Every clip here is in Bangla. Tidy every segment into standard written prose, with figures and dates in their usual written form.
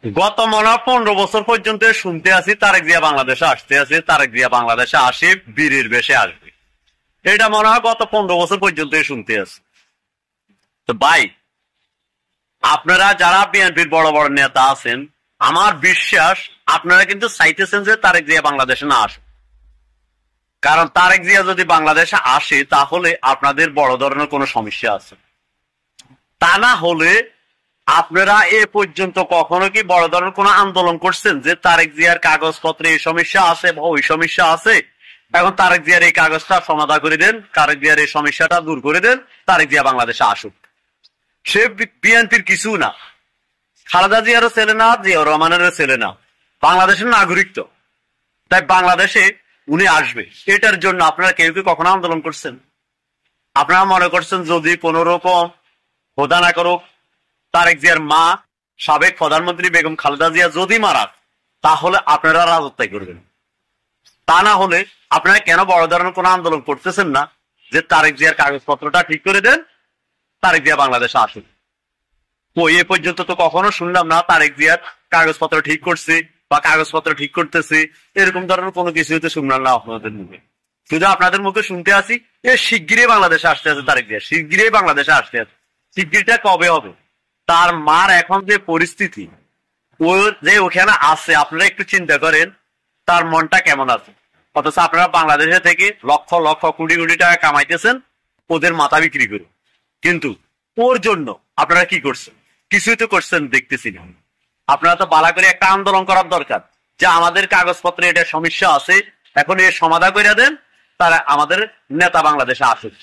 গত মনে হয় 15 বছর পর্যন্ত শুনতে আছি তারেক জিয়া বাংলাদেশে আসতে আছে, তারেক জিয়া বাংলাদেশে আসে, বীরের বেশে আসবে। এটা মনে হয় গত 15 বছর পর্যন্ত শুনতে আছে। তো ভাই, আপনারা যারা বিএনপির বড় বড় নেতা আছেন, আমার বিশ্বাস আপনারা কিন্তু চাইতেছেন যে তারেক জিয়া বাংলাদেশে না আসে। কারণ তারেক জিয়া যদি বাংলাদেশে আসে তাহলে আপনাদের বড় ধরনের কোনো সমস্যা আছে। তা না হলে আপনারা এ পর্যন্ত কখনো কি বড় ধরনের কোনো আন্দোলন করছেন যে তারেক জিয়ার কাগজপত্রে এই সমস্যা আছে বা ওই সমস্যা আছে, এখন তারেক জিয়ার এই কাগজটা সমাধান করে দেন, তারেক জিয়ার এই সমস্যাটা দূর করে দেন, তারেক জিয়া বাংলাদেশে আসুক। সে বিএনপির কিছু না, খালেদা জিয়ারও ছেলে না, জিয়াউর রহমানেরও ছেলে না, বাংলাদেশের নাগরিক। তো তাই বাংলাদেশে উনি আসবে, এটার জন্য আপনারা কেউ কি কখনো আন্দোলন করছেন? আপনারা মনে করছেন যদি কোন রকম খোদা না করুক তারেক জিয়ার মা সাবেক প্রধানমন্ত্রী বেগম খালেদা জিয়া যদি মারা, তাহলে আপনারা রাজত্ব করবেন? তা না হলে আপনারা কেন বড় ধরনের কোন আন্দোলন করতেছেন না যে তারেক জিয়ার কাগজপত্রটা ঠিক করে দেন, তারেক জিয়া বাংলাদেশে আসুন? ওই এ পর্যন্ত তো কখনো শুনলাম না তারেক জিয়ার কাগজপত্র ঠিক করছে বা কাগজপত্র ঠিক করতেছে, এরকম ধরনের কোনো কিছুই তো শুনলাম না আপনাদের মুখে। শুধু আপনাদের মুখে শুনতে আসি এ শিগগিরই বাংলাদেশে আসতে আছে, তারেক জিয়া শিগগিরই বাংলাদেশে আসতে আছে। শিগগিরটা কবে হবে? তার মার এখন যে পরিস্থিতি, ও যে ওখানে আছে, আপনারা একটু চিন্তা করেন তার মনটা কেমন আছে। অথচ আপনারা বাংলাদেশে থেকে লক্ষ লক্ষ কোটি কোটি টাকা কামাইতেছেন ওদের মাথা বিক্রি করে, কিন্তু ওর জন্য আপনারা কি করছেন? কিছুই তো করছেন দেখতেছি না। আপনারা তো বালা করে একটা আন্দোলন করার দরকার যে আমাদের কাগজপত্রে এটা সমস্যা আছে, এখন এর সমাধান করে দেন, তারা আমাদের নেতা বাংলাদেশে আসুক।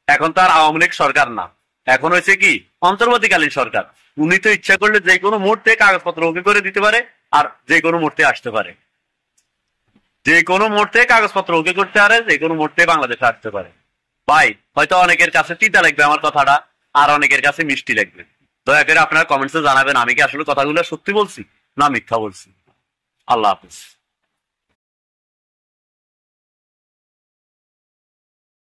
এখন তো আর আওয়ামী লীগ সরকার না, এখন হয়েছে কি অন্তর্বর্তীকালীন সরকার। উনি তো ইচ্ছা করলে যে কোনো মুহূর্তে কাগজপত্র ওকে করে দিতে পারে, আর যে কোনো মুহূর্তে আসতে পারে, যে কোনো মুহূর্তে কাগজপত্র ওকে করতে পারে, যে কোনো মুহূর্তে বাংলাদেশে আসতে পারে। ভাই, হয়তো অনেকের কাছে তিতা লাগবে আমার কথাটা, আর অনেকের কাছে মিষ্টি লাগবে। দয়া করে আপনারা কমেন্টসে জানাবেন আমি কি আসলে কথাগুলো সত্যি বলছি না মিথ্যা বলছি। আল্লাহ হাফিজ।